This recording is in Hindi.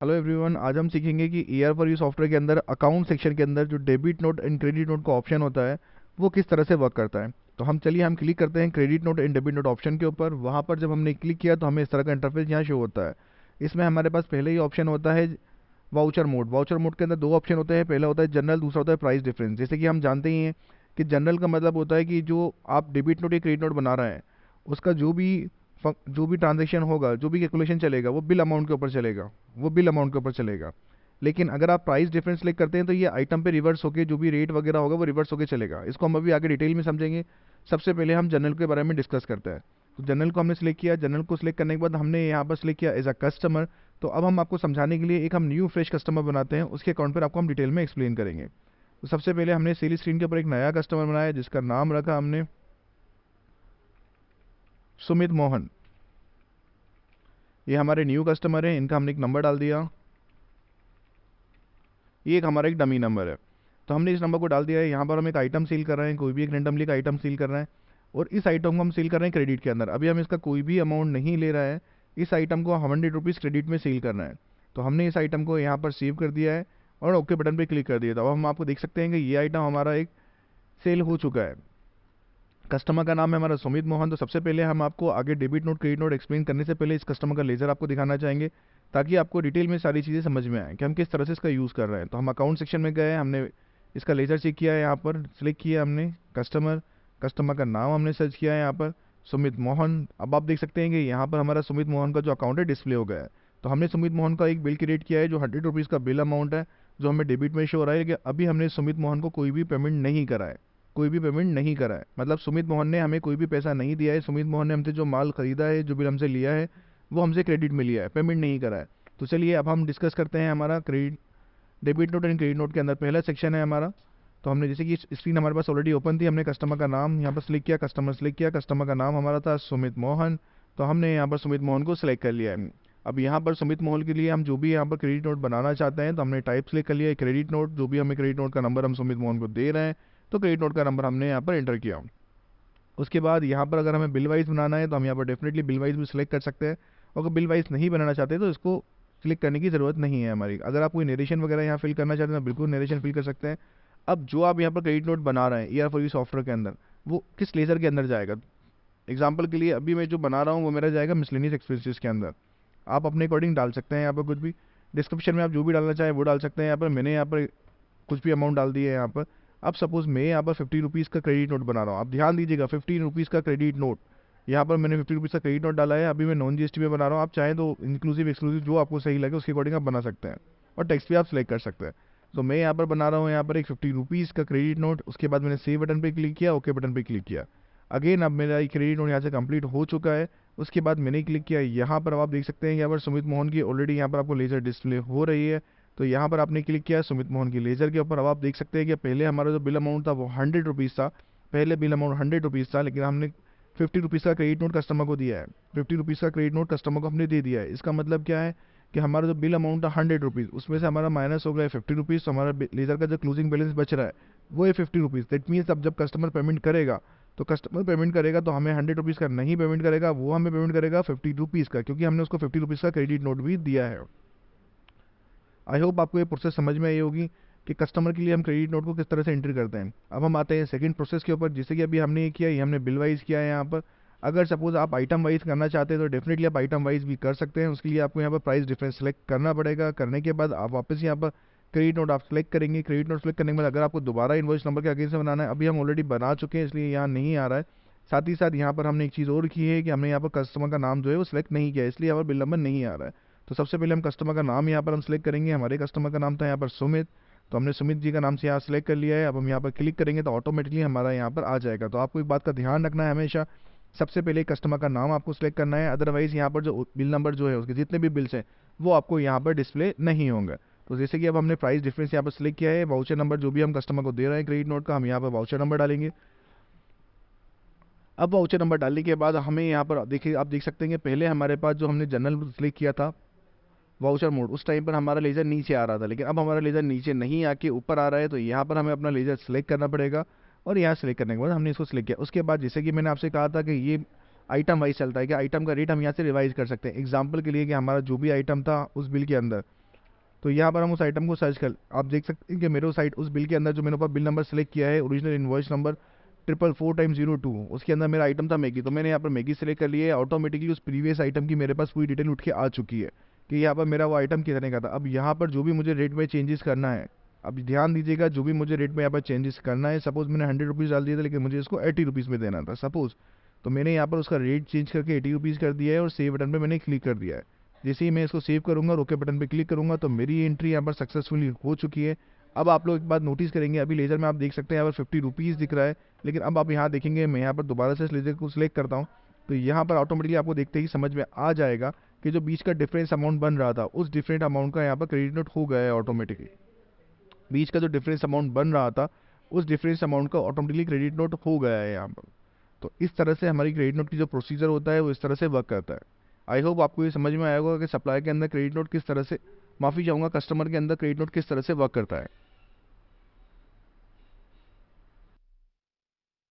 हेलो एवरीवन, आज हम सीखेंगे कि ईआर फॉर यू सॉफ्टवेयर के अंदर अकाउंट सेक्शन के अंदर जो debit note and credit note का ऑप्शन होता है वो किस तरह से वर्क करता है। तो हम क्लिक करते हैं credit note and debit note option के ऊपर। वहाँ पर जब हमने क्लिक किया तो हमें इस तरह का इंटरफेस यहाँ शो होता है। इसमें हमारे पास पहले ही ऑप्शन होता है वाउचर मोड। वाउचर मोड के अंदर दो ऑप्शन होते हैं, पहला होता है जनरल, दूसरा होता है प्राइस डिफरेंस। जैसे कि हम जानते ही हैं कि जनरल का मतलब होता है कि जो आप डेबिट नोट या क्रेडिट नोट बना रहे हैं उसका जो भी ट्रांजेक्शन होगा, जो भी कैलकुलेशन चलेगा वो बिल अमाउंट के ऊपर चलेगा, वो बिल अमाउंट के ऊपर चलेगा। लेकिन अगर आप प्राइस डिफरेंस सेलेक्ट करते हैं तो ये आइटम पे रिवर्स होकर जो भी रेट वगैरह होगा वो रिवर्स होकर चलेगा। इसको हम अभी आगे डिटेल में समझेंगे। सबसे पहले हम जनरल के बारे में डिस्कस करते हैं। तो जनरल को हमने सेलेक्ट किया। जनरल को सिलेक्ट करने के बाद हमने यहाँ पर सिलेक्ट किया एज अ कस्टमर। तो अब हम आपको समझाने के लिए एक हम न्यू फ्रेश कस्टमर बनाते हैं, उसके अकाउंट पर आपको हम डिटेल में एक्सप्लेन करेंगे। तो सबसे पहले हमने सेल स्क्रीन के ऊपर एक नया कस्टमर बनाया जिसका नाम रखा हमने सुमित मोहन। ये हमारे न्यू कस्टमर हैं, इनका हमने एक नंबर डाल दिया। ये एक हमारा एक डमी नंबर है। तो हमने इस नंबर को डाल दिया है। यहाँ पर हम एक आइटम सेल कर रहे हैं, कोई भी एक रेंडमली का आइटम सेल कर रहे हैं और इस आइटम को हम सेल कर रहे हैं क्रेडिट के अंदर। अभी हम इसका कोई भी अमाउंट नहीं ले रहा है, इस आइटम को 100 रुपीज़ क्रेडिट में सेल करना है। तो हमने इस आइटम को यहाँ पर सेव कर दिया है और ओके बटन पर क्लिक कर दिया। तो अब हम आपको देख सकते हैं कि ये आइटम हमारा एक सेल हो चुका है। कस्टमर का नाम है हमारा सुमित मोहन। तो सबसे पहले हम आपको आगे debit note credit note explain करने से पहले इस कस्टमर का लेजर आपको दिखाना चाहेंगे, ताकि आपको डिटेल में सारी चीज़ें समझ में आए कि हम किस तरह से इसका यूज़ कर रहे हैं। तो हम अकाउंट सेक्शन में गए, हमने इसका लेजर चेक किया है। यहाँ पर सिलेक्ट किया हमने कस्टमर, कस्टमर का नाम हमने सर्च किया है यहाँ पर सुमित मोहन। अब आप देख सकते हैं कि यहाँ पर हमारा सुमित मोहन का जो अकाउंट है डिस्प्ले हो गया है। तो हमने सुमित मोहन का एक बिल क्रिएट किया है जो 100 रुपीज़ का बिल अमाउंट है, जो हमें डेबिट में शो हो रहा है कि अभी हमने सुमित मोहन को कोई भी पेमेंट नहीं करा है। कोई भी पेमेंट नहीं करा है मतलब सुमित मोहन ने हमें कोई भी पैसा नहीं दिया है। सुमित मोहन ने हमसे जो माल खरीदा है, जो बिल हमसे लिया है, वो हमसे क्रेडिट में लिया है, पेमेंट नहीं करा है। तो चलिए अब हम डिस्कस करते हैं हमारा credit debit note and credit note के अंदर पहला सेक्शन है हमारा। तो हमने जैसे कि स्क्रीन हमारे पास ऑलरेडी ओपन थी, हमने कस्टमर का नाम यहाँ पर सिलेक्ट किया, कस्टमर सिलेक्ट किया, कस्टमर का नाम हमारा था सुमित मोहन। तो हमने यहाँ पर सुमित मोहन को सिलेक्ट कर लिया है। अब यहाँ पर सुमित मोहन के लिए हम जो भी यहाँ पर क्रेडिट नोट बनाना चाहते हैं तो हमने टाइप सिलेक्ट कर लिया है क्रेडिट नोट। जो भी हमें क्रेडिट नोट का नंबर हम सुमित मोहन को दे रहे हैं तो क्रेडिट नोट का नंबर हमने यहाँ पर एंटर किया। उसके बाद यहाँ पर अगर हमें बिल वाइज बनाना है तो हम यहाँ पर डेफिनेटली बिल वाइज भी सिलेक्ट कर सकते हैं। और अगर बिल वाइज नहीं बनाना चाहते तो इसको क्लिक करने की ज़रूरत नहीं है हमारी। अगर आप कोई नरेशन वगैरह यहाँ फिल करना चाहते हैं तो बिल्कुल नरेशन फिल कर सकते हैं। अब जो आप यहाँ पर क्रेडिट नोट बना रहे हैं ईआर फॉर यू सॉफ्टवेयर के अंदर, वो किस लेजर के अंदर जाएगा। एग्जाम्पल के लिए अभी मैं जो बना रहा हूँ वो मेरा जाएगा मिसलेनियस एक्सपेंसेस के अंदर। आप अपने अकॉर्डिंग डाल सकते हैं यहाँ पर कुछ भी। डिस्क्रिप्शन में आप जो भी डालना चाहें वो डाल सकते हैं। यहाँ पर मैंने यहाँ पर कुछ भी अमाउंट डाल दी है यहाँ पर। अब सपोज मैं यहाँ पर 50 रुपीज़ का क्रेडिट नोट बना रहा हूँ। आप ध्यान दीजिएगा 50 रुपीज़ का क्रेडिट नोट, यहाँ पर मैंने 50 रुपीज़ का क्रेडिट नोट डाला है। अभी मैं नॉन जीएसटी में बना रहा हूँ। आप चाहें तो इंक्लूसिव एक्सक्लूसिव जो आपको सही लगे उसके अकॉर्डिंग आप बना सकते हैं और टैक्स भी आप सिलेक्ट कर सकते हैं। तो मैं यहाँ पर बना रहा हूँ यहाँ पर एक 50 रुपीज़ का क्रेडिट नोट। उसके बाद मैंने सेव बटन पर क्लिक किया, ओके बटन पर क्लिक किया। अगेन अब मेरा क्रेडिट नोट यहाँ से कंप्लीट हो चुका है। उसके बाद मैंने क्लिक किया यहाँ पर। अब आप देख सकते हैं यहाँ पर सुमित मोहन की ऑलरेडी यहाँ पर आपको लेजर डिस्प्ले हो रही है। तो यहाँ पर आपने क्लिक किया सुमित मोहन की लेजर के ऊपर। अब आप देख सकते हैं कि पहले हमारा जो बिल अमाउंट था वो 100 रुपीज़ था। पहले बिल अमाउंट 100 रुपीज़ था, लेकिन हमने 50 रुपीज़ का क्रेडिट नोट कस्टमर को दिया है। 50 रुपीज़ का क्रेडिट नोट कस्टमर को हमने दे दिया है। इसका मतलब क्या है कि हमारा जो बिल अमाउंट था 100 रुपीज़, उसमें से हमारा माइनस हो गया है 50 रुपीज़। तो हमारा लेजर का जो क्लोजिंग बैलेंस बच रहा है वो है 50 रुपीज़। दैट मीन्स अब जब कस्टमर पेमेंट करेगा तो हमें 100 रुपीज़ का नहीं पेमेंट करेगा, वो हमें पेमेंट करेगा 50 रुपीज़ का, क्योंकि हमने उसको 50 रुपीज़ का क्रेडिट नोट भी दिया है। आई होप आपको ये प्रोसेस समझ में आई होगी कि कस्टमर के लिए हम क्रेडिट नोट को किस तरह से एंट्री करते हैं। अब हम आते हैं सेकंड प्रोसेस के ऊपर। जैसे कि अभी हमने ये किया, ये हमने बिल वाइज किया है यहाँ पर। अगर सपोज आप आइटम वाइज करना चाहते हैं तो डेफिनेटली आप आइटम वाइज भी कर सकते हैं। उसके लिए आपको यहाँ पर प्राइस डिफरेंस सेलेक्ट करना पड़ेगा। करने के बाद आप वापस यहाँ पर क्रेडिट नोट आप सेलेक्ट करेंगे। क्रेडिट नोट सेलेक्ट करने के बाद अगर आपको दोबारा इनवॉइस नंबर के अगेंस्ट से बनाना है, अभी हम ऑलरेडी बना चुके हैं इसलिए यहाँ नहीं आ रहा है। साथ ही साथ यहाँ पर हमने एक चीज़ और की है कि हमने यहाँ पर कस्टमर का नाम जो है वो सिलेक्ट नहीं किया, इसलिए यहाँ पर बिल नंबर नहीं आ रहा है। तो सबसे पहले हम कस्टमर का नाम यहाँ पर हम सिलेक्ट करेंगे। हमारे कस्टमर का नाम था यहाँ पर सुमित, तो हमने सुमित जी का नाम से यहाँ सेलेक्ट कर लिया है। अब हम यहाँ पर क्लिक करेंगे तो ऑटोमेटिकली हमारा यहाँ पर आ जाएगा। तो आपको एक बात का ध्यान रखना है, हमेशा सबसे पहले कस्टमर का नाम आपको सिलेक्ट करना है। अदरवाइज यहाँ पर जो बिल नंबर जो है उसके जितने भी बिल्स हैं वो आपको यहाँ पर डिस्प्ले नहीं होंगे। तो जैसे कि अब हमने प्राइस डिफरेंस यहाँ पर सिलेक्ट किया है, वाउचर नंबर जो भी हम कस्टमर को दे रहे हैं क्रेडिट नोट का, हम यहाँ पर वाउचर नंबर डालेंगे। अब वाउचर नंबर डालने के बाद हमें यहाँ पर देखिए, आप देख सकते हैं कि पहले हमारे पास जो हमने जनरल सिलेक्ट किया था वाउचर मोड, उस टाइम पर हमारा लेज़र नीचे आ रहा था, लेकिन अब हमारा लेज़र नीचे नहीं आके ऊपर आ रहा है। तो यहाँ पर हमें अपना लेज़र सेलेक्ट करना पड़ेगा और यहाँ सेलेक्ट करने के बाद हमने इसको सिलेक्ट किया। उसके बाद जैसे कि मैंने आपसे कहा था कि ये आइटम वाइज चलता है कि आइटम का रेट हम यहाँ से रिवाइज कर सकते हैं। एग्जाम्पल के लिए कि हमारा जो भी आइटम था उस बिल के अंदर तो यहाँ पर हम उस आइटम को सर्च कर, आप देख सकते हैं कि मेरे उस बिल के अंदर जो मैंने ऊपर बिल नंबर सेलेक्ट किया है, ओरिजिनल इनवॉइस नंबर 444x02, उसके अंदर मेरा आइटम था मैगी। तो मैंने यहाँ पर मैगी सेलेक्ट कर लिया है, ऑटोमेटिकली उस प्रीवियस आइटम की मेरे पास पूरी डिटेल उठ के आ चुकी है कि यहाँ पर मेरा वो आइटम कितने का था। अब यहाँ पर जो भी मुझे रेट में चेंजेस करना है, अब ध्यान दीजिएगा, जो भी मुझे रेट में यहाँ पर चेंजेस करना है, सपोज मैंने 100 रुपीज़ डाल दिया था लेकिन मुझे इसको 80 रुपीज़ में देना था सपोज, तो मैंने यहाँ पर उसका रेट चेंज करके 80 रुपीज़ कर दिया है और सेव बटन पर मैंने क्लिक कर दिया है। जैसे ही मैं इसको सेव करूँगा और ओके बटन पर क्लिक करूँगा तो मेरी एंट्री यहाँ पर सक्सेसफुली हो चुकी है। अब आप लोग एक बात नोटिस करेंगे, अभी लेजर में आप देख सकते हैं यहाँ पर 50 रुपीज़ दिख रहा है, लेकिन अब आप यहाँ देखेंगे, मैं यहाँ पर दोबारा से इस लेजर को सिलेक्ट करता हूँ तो यहाँ पर ऑटोमेटिकली आपको देखते ही समझ में आ जाएगा कि जो बीच का डिफरेंस अमाउंट बन रहा था उस डिफरेंट अमाउंट का यहाँ पर क्रेडिट नोट हो गया है ऑटोमेटिकली। बीच का जो डिफरेंस अमाउंट बन रहा था उस डिफरेंस अमाउंट का ऑटोमेटिकली क्रेडिट नोट हो गया है यहाँ पर। तो इस तरह से हमारी क्रेडिट नोट की जो प्रोसीजर होता है वो इस तरह से वर्क करता है। आई होप आपको ये समझ में आएगा कि सप्लाई के अंदर क्रेडिट नोट किस तरह से, माफ़ी चाहूँगा, कस्टमर के अंदर क्रेडिट नोट किस तरह से वर्क करता है।